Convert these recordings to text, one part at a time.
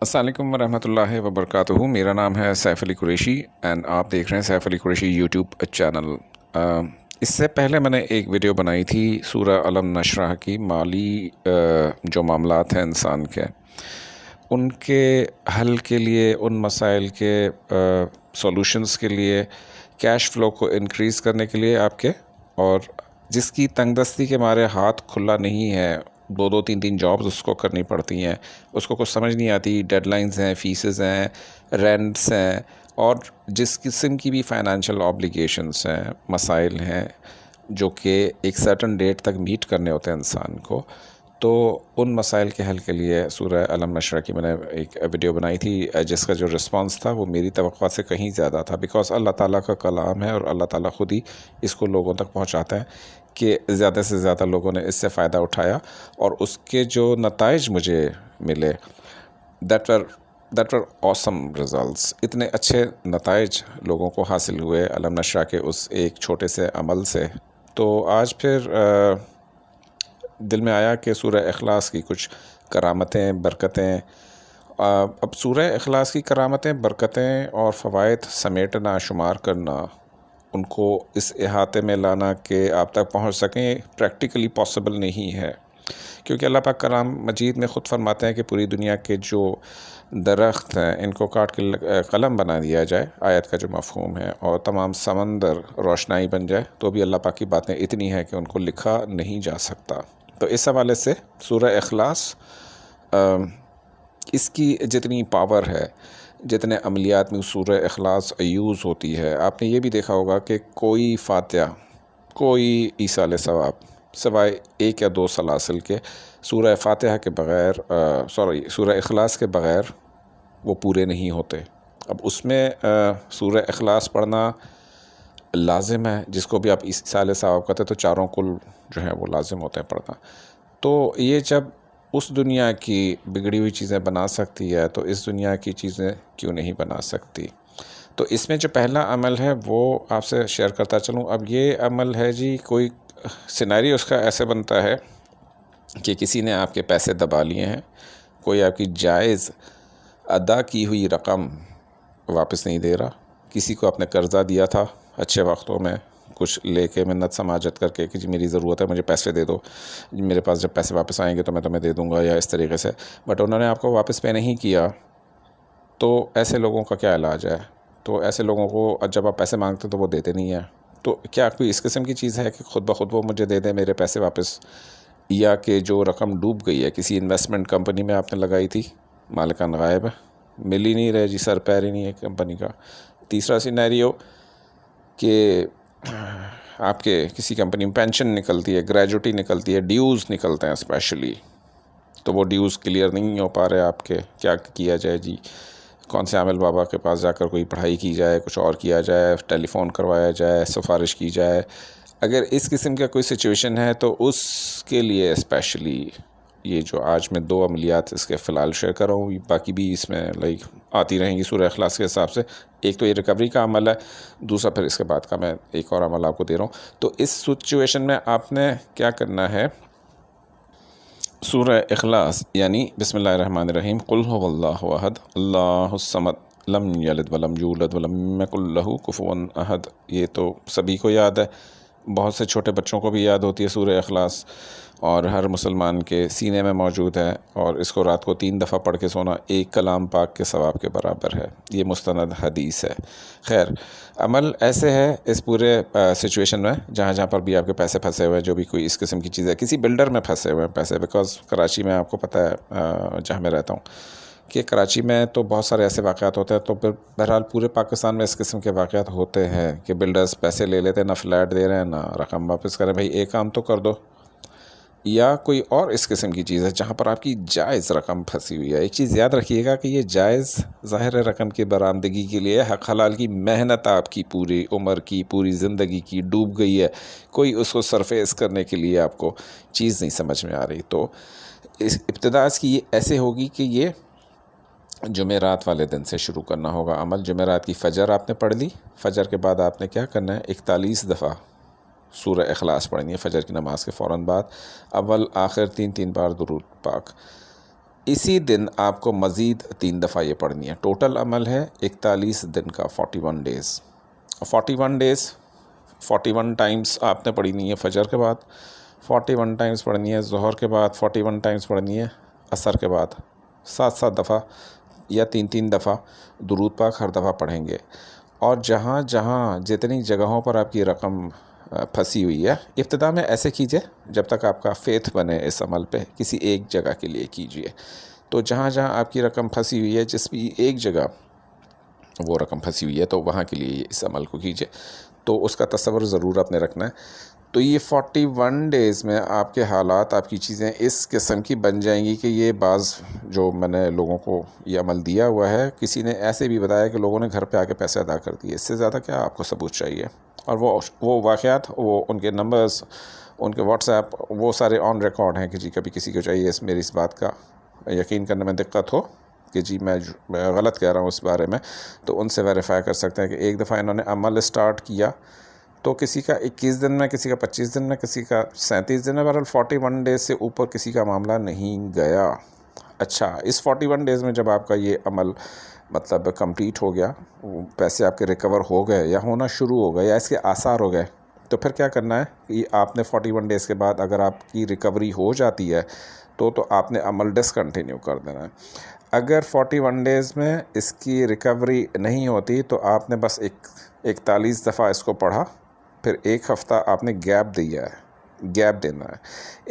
السلام علیکم ورحمۃ اللہ وبرکاتہ۔ میرا نام ہے سیف علی قریشی اینڈ آپ دیکھ رہے ہیں سیف علی قریشی یوٹیوب چینل۔ اس سے پہلے میں نے ایک ویڈیو بنائی تھی سورہ علم نشرح کی، مالی جو معاملات ہیں انسان کے، ان کے حل کے لیے، ان مسائل کے سولوشنز کے لیے، کیش فلو کو انکریز کرنے کے لیے آپ کے، اور جس کی تنگ دستی کے مارے ہاتھ کھلا نہیں ہے، دو تین جابز اس کو کرنی پڑتی ہیں، اس کو کچھ سمجھ نہیں آتی، ڈیڈ لائنز ہیں، فیسز ہیں، رینٹس ہیں، اور جس قسم کی بھی فائنینشیل آبلیگیشنس ہیں، مسائل ہیں جو کہ ایک سرٹن ڈیٹ تک میٹ کرنے ہوتے ہیں انسان کو، تو ان مسائل کے حل کے لیے سورہ علم نشرح کی میں نے ایک ویڈیو بنائی تھی، جس کا جو رسپانس تھا وہ میری توقع سے کہیں زیادہ تھا، بیکاز اللہ تعالیٰ کا کلام ہے اور اللہ تعالیٰ خود ہی اس کو لوگوں تک پہنچاتا ہے کہ زیادہ سے زیادہ لوگوں نے اس سے فائدہ اٹھایا، اور اس کے جو نتائج مجھے ملے دیٹ ور awesome results، اتنے اچھے نتائج لوگوں کو حاصل ہوئے علم نشرح کے اس ایک چھوٹے سے عمل سے۔ تو آج پھر دل میں آیا کہ سورہ اخلاص کی کچھ کرامتیں، برکتیں، اب سورہ اخلاص کی کرامتیں، برکتیں اور فوائد سمیٹنا، شمار کرنا، ان کو اس احاطے میں لانا کہ آپ تک پہنچ سکیں، پریکٹیکلی پاسبل نہیں ہے، کیونکہ اللہ پاک کلام مجید میں خود فرماتے ہیں کہ پوری دنیا کے جو درخت ہیں ان کو کاٹ کے قلم بنا دیا جائے، آیت کا جو مفہوم ہے، اور تمام سمندر روشنائی بن جائے، تو بھی اللہ پاک کی باتیں اتنی ہیں کہ ان کو لکھا نہیں جا سکتا۔ تو اس حوالے سے سورہ اخلاص، اس کی جتنی پاور ہے، جتنے عملیات میں سورہ اخلاص یوز ہوتی ہے، آپ نے یہ بھی دیکھا ہوگا کہ کوئی فاتحہ، کوئی ایصال ثواب سوائے ایک یا دو سلاسل کے، سورہ فاتحہ کے بغیر، سورہ اخلاص کے بغیر وہ پورے نہیں ہوتے۔ اب اس میں سورہ اخلاص پڑھنا لازم ہے، جس کو بھی آپ ایصال ثواب کہتے ہیں، تو چاروں کل جو ہیں وہ لازم ہوتے ہیں پڑھنا۔ تو یہ جب اس دنیا کی بگڑی ہوئی چیزیں بنا سکتی ہے، تو اس دنیا کی چیزیں کیوں نہیں بنا سکتی؟ تو اس میں جو پہلا عمل ہے وہ آپ سے شیئر کرتا چلوں۔ اب یہ عمل ہے جی، کوئی سینیریو اس کا ایسے بنتا ہے کہ کسی نے آپ کے پیسے دبا لیے ہیں، کوئی آپ کی جائز ادا کی ہوئی رقم واپس نہیں دے رہا، کسی کو آپ نے قرضہ دیا تھا اچھے وقتوں میں، کچھ لے کے منت سماجت کر کے کہ جی میری ضرورت ہے، مجھے پیسے دے دو، میرے پاس جب پیسے واپس آئیں گے تو میں تمہیں دے دوں گا، یا اس طریقے سے، بٹ انہوں نے آپ کو واپس پے نہیں کیا، تو ایسے لوگوں کا کیا علاج ہے؟ تو ایسے لوگوں کو جب آپ پیسے مانگتے تو وہ دیتے نہیں ہیں، تو کیا کوئی اس قسم کی چیز ہے کہ خود بخود وہ مجھے دے دیں میرے پیسے واپس؟ یا کہ جو رقم ڈوب گئی ہے، کسی انویسٹمنٹ کمپنی میں آپ نے لگائی تھی، مالکان غائب ہے، مل ہی نہیں رہے جی، سر پیر ہی نہیں ہے کمپنی کا۔ تیسرا سینیریو کہ آپ کے کسی کمپنی میں پینشن نکلتی ہے، گریجوٹی نکلتی ہے، ڈیوز نکلتے ہیں اسپیشلی، تو وہ ڈیوز کلیئر نہیں ہو پا رہے آپ کے، کیا کیا جائے جی؟ کون سے عامل بابا کے پاس جا کر کوئی پڑھائی کی جائے، کچھ اور کیا جائے، ٹیلی فون کروایا جائے، سفارش کی جائے؟ اگر اس قسم کا کوئی سچویشن ہے تو اس کے لیے اسپیشلی یہ جو آج میں دو عملیات اس کے فی الحال شیئر کر رہا ہوں، باقی بھی اس میں آتی رہیں گی سورہ اخلاص کے حساب سے۔ ایک تو یہ ریکوری کا عمل ہے، دوسرا پھر اس کے بعد کا میں ایک اور عمل آپ کو دے رہا ہوں۔ تو اس سچویشن میں آپ نے کیا کرنا ہے؟ سورہ اخلاص یعنی بسم اللہ الرحمن الرحیم، قل هو اللہ احد اللہ الصمد لم یلد ولم یولد ولم یکن لہ کفوا احد، یہ تو سبھی کو یاد ہے، بہت سے چھوٹے بچوں کو بھی یاد ہوتی ہے سورہ اخلاص، اور ہر مسلمان کے سینے میں موجود ہے، اور اس کو رات کو 3 دفعہ پڑھ کے سونا ایک کلام پاک کے ثواب کے برابر ہے، یہ مستند حدیث ہے۔ خیر، عمل ایسے ہے اس پورے سچویشن میں، جہاں پر بھی آپ کے پیسے پھنسے ہوئے ہیں، جو بھی کوئی اس قسم کی چیز ہے، کسی بلڈر میں پھنسے ہوئے ہیں پیسے، بیکاز کراچی میں آپ کو پتہ ہے جہاں میں رہتا ہوں کہ کراچی میں تو بہت سارے ایسے واقعات ہوتے ہیں، تو پھر بہرحال پورے پاکستان میں اس قسم کے واقعات ہوتے ہیں کہ بلڈرز پیسے لے لیتے ہیں، نہ فلیٹ دے رہے ہیں، نہ رقم واپس کریں، بھائی ایک کام تو کر دو، یا کوئی اور اس قسم کی چیز ہے جہاں پر آپ کی جائز رقم پھنسی ہوئی ہے۔ ایک چیز یاد رکھیے گا کہ یہ جائز ظاہر رقم کی برآمدگی کے لیے حق حلال کی محنت آپ کی پوری عمر کی، پوری زندگی کی ڈوب گئی ہے، کوئی اس کو سرفیس کرنے کے لیے آپ کو چیز نہیں سمجھ میں آ رہی۔ تو اس ابتدا اس کی یہ ایسے ہوگی کہ یہ جمعرات والے دن سے شروع کرنا ہوگا عمل۔ جمعرات کی فجر آپ نے پڑھ لی، فجر کے بعد آپ نے کیا کرنا ہے؟ 41 دفعہ سورہ اخلاص پڑھنی ہے فجر کی نماز کے فوراً بعد، اول آخر 3 بار درود پاک۔ اسی دن آپ کو مزید 3 دفعہ یہ پڑھنی ہے. ٹوٹل عمل ہے 41 دن کا، 41 ڈیز. 41 ڈیز 41 ٹائمز آپ نے پڑھنی ہے فجر کے بعد، 41 ٹائمز پڑھنی ہے ظہر کے بعد، 41 ٹائمز پڑھنی ہے عصر کے بعد. 7 دفعہ یا 3 دفعہ درود پاک ہر دفعہ پڑھیں گے. اور جہاں جہاں جتنی جگہوں پر آپ کی رقم پھنسی ہوئی ہے، ابتدا میں ایسے کیجئے جب تک آپ کا فیتھ بنے اس عمل پہ، کسی ایک جگہ کے لیے کیجئے. تو جہاں جہاں آپ کی رقم پھنسی ہوئی ہے، جس بھی ایک جگہ وہ رقم پھنسی ہوئی ہے، تو وہاں کے لیے اس عمل کو کیجئے. تو اس کا تصور ضرور آپ نے رکھنا ہے. تو یہ 41 ڈیز میں آپ کے حالات، آپ کی چیزیں اس قسم کی بن جائیں گی کہ یہ بعض جو میں نے لوگوں کو یہ عمل دیا ہوا ہے، کسی نے ایسے بھی بتایا کہ لوگوں نے گھر پہ آ کے پیسے ادا کر دیے. اس سے زیادہ کیا آپ کو ثبوت چاہیے؟ اور وہ واقعات، وہ ان کے نمبرز، ان کے واٹس ایپ، وہ سارے آن ریکارڈ ہیں کہ جی کبھی کسی کو چاہیے میری اس بات کا یقین کرنے میں دقت ہو کہ جی میں غلط کہہ رہا ہوں اس بارے میں، تو ان سے ویریفائی کر سکتے ہیں کہ ایک دفعہ انہوں نے عمل اسٹارٹ کیا تو کسی کا 21 دن میں، کسی کا 25 دن میں، کسی کا 37 دن میں، بہرحال 41 ڈیز سے اوپر کسی کا معاملہ نہیں گیا. اچھا، اس 41 ڈیز میں جب آپ کا یہ عمل مطلب کمپلیٹ ہو گیا، پیسے آپ کے ریکور ہو گئے یا ہونا شروع ہو گئے یا اس کے آثار ہو گئے، تو پھر کیا کرنا ہے کہ آپ نے 41 ڈیز کے بعد اگر آپ کی ریکوری ہو جاتی ہے تو آپ نے عمل ڈسکنٹینیو کر دینا ہے. اگر 41 ڈیز میں اس کی ریکوری نہیں ہوتی تو آپ نے بس 41 دفعہ اس کو پڑھا، پھر 1 ہفتہ آپ نے گیپ دینا ہے.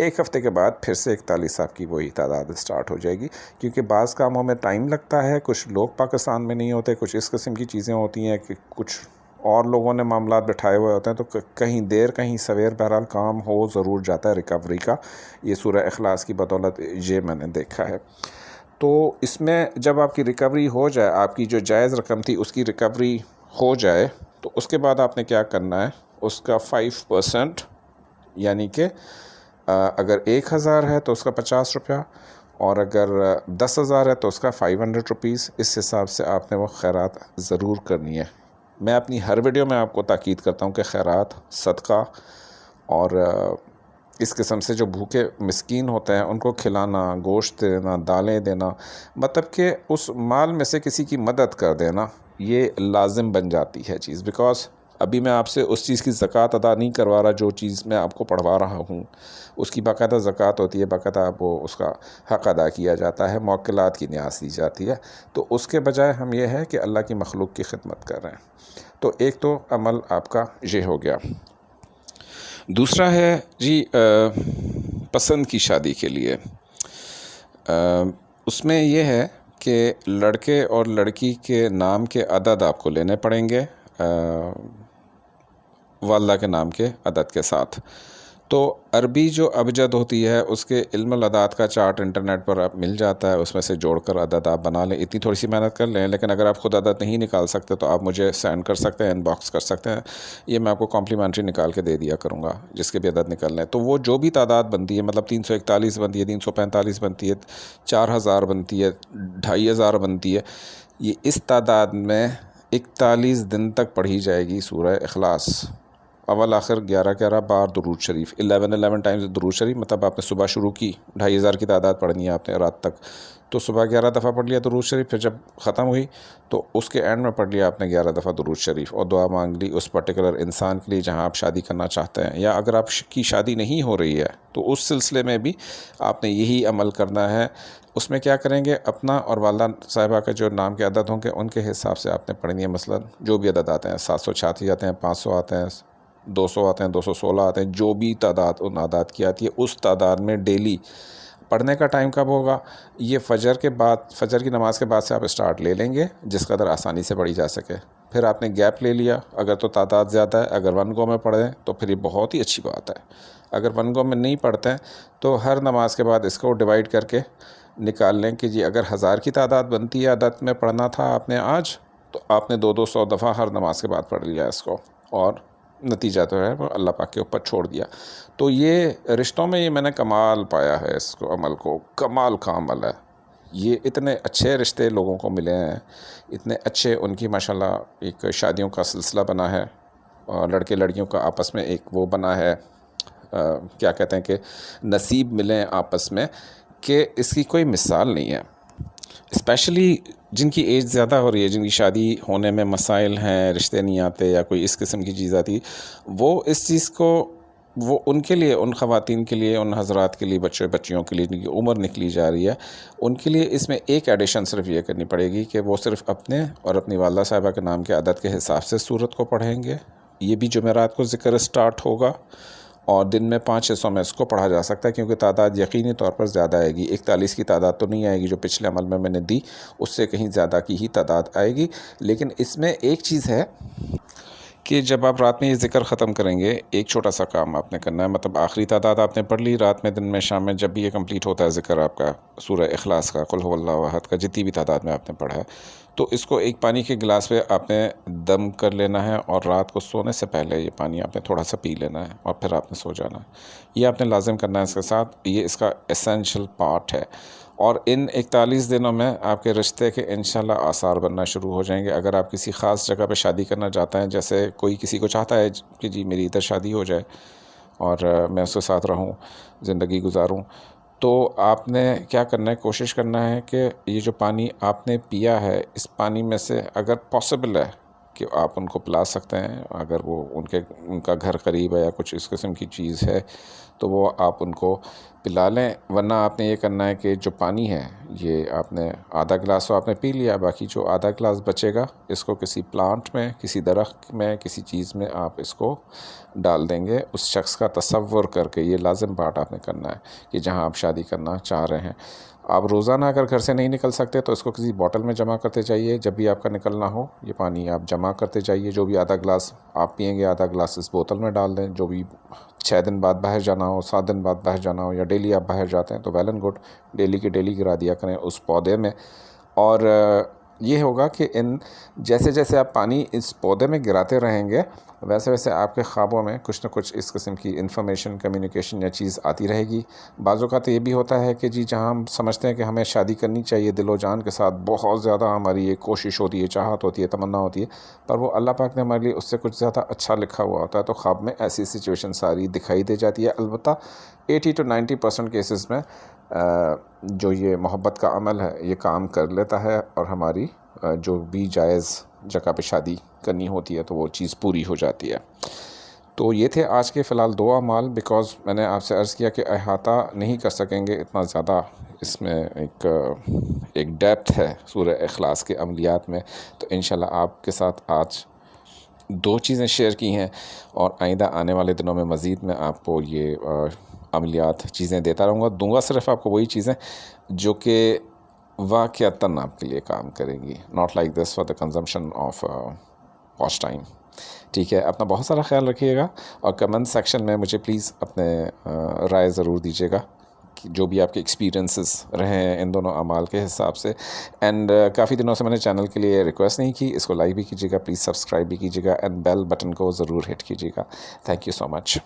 1 ہفتے کے بعد پھر سے 41 آپ کی وہی تعداد اسٹارٹ ہو جائے گی. کیونکہ بعض کاموں میں ٹائم لگتا ہے، کچھ لوگ پاکستان میں نہیں ہوتے، کچھ اس قسم کی چیزیں ہوتی ہیں کہ کچھ اور لوگوں نے معاملات بٹھائے ہوئے ہوتے ہیں، تو کہیں دیر کہیں سویر بہرحال کام ہو ضرور جاتا ہے ریکوری کا. یہ سورہ اخلاص کی بدولت یہ میں نے دیکھا ہے. تو اس میں جب آپ کی ریکوری ہو جائے، آپ کی جو جائز رقم تھی اس کی ریکوری ہو جائے، تو اس کے بعد آپ نے کیا کرنا ہے، اس کا 5%، یعنی کہ اگر 1000 ہے تو اس کا 50 روپیہ، اور اگر 10,000 ہے تو اس کا 500 روپیز. اس حساب سے آپ نے وہ خیرات ضرور کرنی ہے. میں اپنی ہر ویڈیو میں آپ کو تاکید کرتا ہوں کہ خیرات، صدقہ اور اس قسم سے جو بھوکے مسکین ہوتے ہیں ان کو کھلانا، گوشت دینا، دالیں دینا، مطلب کہ اس مال میں سے کسی کی مدد کر دینا، یہ لازم بن جاتی ہے چیز. بیکاز ابھی میں آپ سے اس چیز کی زکوٰۃ ادا نہیں کروا رہا جو چیز میں آپ کو پڑھوا رہا ہوں. اس کی باقاعدہ زکوٰۃ ہوتی ہے، باقاعدہ آپ کو اس کا حق ادا کیا جاتا ہے، موکلات کی نیاز دی جاتی ہے. تو اس کے بجائے ہم یہ ہے کہ اللہ کی مخلوق کی خدمت کر رہے ہیں. تو ایک تو عمل آپ کا یہ ہو گیا. دوسرا ہے جی پسند کی شادی کے لیے. اس میں یہ ہے کہ لڑکے اور لڑکی کے نام کے عدد آپ کو لینے پڑیں گے، والدہ کے نام کے عدد کے ساتھ. تو عربی جو ابجد ہوتی ہے اس کے علم العداد کا چارٹ انٹرنیٹ پر آپ مل جاتا ہے، اس میں سے جوڑ کر عدد آپ بنا لیں. اتنی تھوڑی سی محنت کر لیں، لیکن اگر آپ خود عدد نہیں نکال سکتے تو آپ مجھے سینڈ کر سکتے ہیں، ان باکس کر سکتے ہیں. یہ میں آپ کو کمپلیمنٹری نکال کے دے دیا کروں گا جس کے بھی عدد نکلنے. تو وہ جو بھی تعداد بنتی ہے، مطلب 341 بنتی ہے، 345 بنتی ہے، 4000 بنتی ہے، 2500 بنتی ہے، یہ اس تعداد میں 41 دن تک پڑھی جائے گی سورہ اخلاص. اول آخر 11 بار درود شریف، 11 ٹائمز درود شریف. مطلب آپ نے صبح شروع کی، 2500 کی تعداد پڑھنی ہے آپ نے رات تک، تو صبح 11 دفعہ پڑھ لیا درود شریف. پھر جب ختم ہوئی تو اس کے اینڈ میں پڑھ لیا آپ نے 11 دفعہ درود شریف، اور دعا مانگ لی اس پرٹیکولر انسان کے لیے جہاں آپ شادی کرنا چاہتے ہیں. یا اگر آپ کی شادی نہیں ہو رہی ہے تو اس سلسلے میں بھی آپ نے یہی عمل کرنا ہے. اس میں کیا کریں گے، اپنا اور والدہ صاحبہ کے جو نام کے عدد ہوں گے ان کے حساب سے آپ نے پڑھنی ہے. مثلا جو بھی عدد آتے ہیں، 786 آتے ہیں، 500 آتے ہیں، 200 آتے ہیں، 216 آتے ہیں، جو بھی تعداد ان اعداد کی آتی ہے اس تعداد میں ڈیلی پڑھنے کا ٹائم کب ہوگا، یہ فجر کے بعد، فجر کی نماز کے بعد سے آپ اسٹارٹ لے لیں گے جس قدر آسانی سے پڑھی جا سکے. پھر آپ نے گیپ لے لیا اگر تو تعداد زیادہ ہے. اگر 1 گو میں پڑھیں تو پھر یہ بہت ہی اچھی بات ہے. اگر 1 گو میں نہیں پڑھتے ہیں تو ہر نماز کے بعد اس کو ڈیوائیڈ کر کے نکال لیں کہ جی اگر 1000 کی تعداد بنتی ہے عدد میں پڑھنا تھا آپ نے آج، تو آپ نے 200 دفعہ ہر نماز کے بعد پڑھ لیا اس کو، اور نتیجہ تو ہے وہ اللہ پاک کے اوپر چھوڑ دیا. تو یہ رشتوں میں یہ میں نے کمال پایا ہے، اس کو عمل کو کمال کا عمل ہے. یہ اتنے اچھے رشتے لوگوں کو ملے ہیں، اتنے اچھے ان کی ماشاءاللہ ایک شادیوں کا سلسلہ بنا ہے، اور لڑکے لڑکیوں کا آپس میں ایک وہ بنا ہے، کیا کہتے ہیں کہ نصیب ملیں آپس میں کہ اس کی کوئی مثال نہیں ہے. اسپیشلی جن کی ایج زیادہ ہو رہی ہے، جن کی شادی ہونے میں مسائل ہیں، رشتے نہیں آتے یا کوئی اس قسم کی چیز آتی، وہ اس چیز کو وہ ان کے لیے، ان خواتین کے لیے، ان حضرات کے لیے، بچیوں کے لیے جن کی عمر نکلی جا رہی ہے، ان کے لیے اس میں ایک ایڈیشن صرف یہ کرنی پڑے گی کہ وہ صرف اپنے اور اپنی والدہ صاحبہ کے نام کے عدد کے حساب سے سورت کو پڑھیں گے. یہ بھی جمعرات کو ذکر اسٹارٹ ہوگا اور دن میں 500-600 میں اس کو پڑھا جا سکتا ہے، کیونکہ تعداد یقینی طور پر زیادہ آئے گی. 41 کی تعداد تو نہیں آئے گی جو پچھلے عمل میں نے دی، اس سے کہیں زیادہ کی ہی تعداد آئے گی. لیکن اس میں ایک چیز ہے کہ جب آپ رات میں یہ ذکر ختم کریں گے، ایک چھوٹا سا کام آپ نے کرنا ہے. مطلب آخری تعداد آپ نے پڑھ لی، رات میں، دن میں، شام میں، جب بھی یہ کمپلیٹ ہوتا ہے ذکر آپ کا سورہ اخلاص کا، قل هو اللہ احد کا، جتنی بھی تعداد میں آپ نے پڑھا ہے، تو اس کو ایک پانی کے گلاس پہ آپ نے دم کر لینا ہے اور رات کو سونے سے پہلے یہ پانی آپ نے تھوڑا سا پی لینا ہے اور پھر آپ نے سو جانا ہے. یہ آپ نے لازم کرنا ہے اس کے ساتھ. یہ اس کا اسینشل پارٹ ہے. اور ان 41 دنوں میں آپ کے رشتے کے انشاءاللہ آثار بننا شروع ہو جائیں گے. اگر آپ کسی خاص جگہ پہ شادی کرنا چاہتے ہیں، جیسے کوئی کسی کو چاہتا ہے کہ جی میری ادھر شادی ہو جائے اور میں اس کے ساتھ رہوں، زندگی گزاروں، تو آپ نے کیا کرنا ہے، کوشش کرنا ہے کہ یہ جو پانی آپ نے پیا ہے، اس پانی میں سے اگر پاسبل ہے کہ آپ ان کو پلا سکتے ہیں، اگر وہ ان کا گھر قریب ہے یا کچھ اس قسم کی چیز ہے، تو وہ آپ ان کو پلا لیں. ورنہ آپ نے یہ کرنا ہے کہ جو پانی ہے یہ آپ نے آدھا گلاس تو آپ نے پی لیا، باقی جو آدھا گلاس بچے گا اس کو کسی پلانٹ میں، کسی درخت میں، کسی چیز میں آپ اس کو ڈال دیں گے، اس شخص کا تصور کر کے. یہ لازم پارٹ آپ نے کرنا ہے کہ جہاں آپ شادی کرنا چاہ رہے ہیں. آپ روزانہ اگر گھر سے نہیں نکل سکتے تو اس کو کسی باٹل میں جمع کرتے جائیے. جب بھی آپ کا نکلنا ہو یہ پانی آپ جمع کرتے جائیے. جو بھی آدھا گلاس آپ پئیں گے، آدھا گلاس اس بوتل میں ڈال دیں. جو بھی 6 دن بعد باہر جانا ہو، 7 دن بعد باہر جانا ہو، یا ڈیلی آپ باہر جاتے ہیں تو ویل اینڈ گڈ، ڈیلی کی ڈیلی گرا دیا کریں اس پودے میں. اور یہ ہوگا کہ جیسے جیسے آپ پانی اس پودے میں گراتے رہیں گے، ویسے ویسے آپ کے خوابوں میں کچھ نہ کچھ اس قسم کی انفارمیشن، کمیونیکیشن یا چیز آتی رہے گی. بعض اوقات یہ بھی ہوتا ہے کہ جی جہاں ہم سمجھتے ہیں کہ ہمیں شادی کرنی چاہیے دل و جان کے ساتھ، بہت زیادہ ہماری یہ کوشش ہوتی ہے، چاہت ہوتی ہے، تمنا ہوتی ہے، پر وہ اللہ پاک نے ہمارے لیے اس سے کچھ زیادہ اچھا لکھا ہوا ہوتا ہے، تو خواب میں ایسی سچویشن ساری دکھائی دے جاتی ہے. البتہ 80 to 90% کیسز میں جو یہ محبت کا عمل ہے یہ کام کر لیتا ہے، اور ہماری جو بھی جائز جگہ پہ شادی کرنی ہوتی ہے تو وہ چیز پوری ہو جاتی ہے. تو یہ تھے آج کے فی الحال 2 اعمال. بیکاز میں نے آپ سے عرض کیا کہ احاطہ نہیں کر سکیں گے اتنا زیادہ، اس میں ایک ڈیپتھ ہے سورہ اخلاص کے عملیات میں. تو انشاءاللہ آپ کے ساتھ آج 2 چیزیں شیئر کی ہیں، اور آئندہ آنے والے دنوں میں مزید میں آپ کو یہ عملیات چیزیں دیتا رہوں گا. دوں گا صرف آپ کو وہی چیزیں جو کہ واقعتاً آپ کے لیے کام کریں گی. Not like this for the consumption of watch time. ٹھیک ہے، اپنا بہت سارا خیال رکھیے گا، اور کمنٹ سیکشن میں مجھے پلیز اپنے رائے ضرور دیجیے گا کہ جو بھی آپ کے ایکسپیرینسز رہے ہیں ان دونوں اعمال کے حساب سے. اینڈ کافی دنوں سے میں نے چینل کے لیے ریکویسٹ نہیں کی، اس کو لائک بھی کیجیے گا، پلیز سبسکرائب بھی کیجیے گا، اینڈ بیل بٹن کو ضرور ہٹ کیجیے گا. Thank you so much.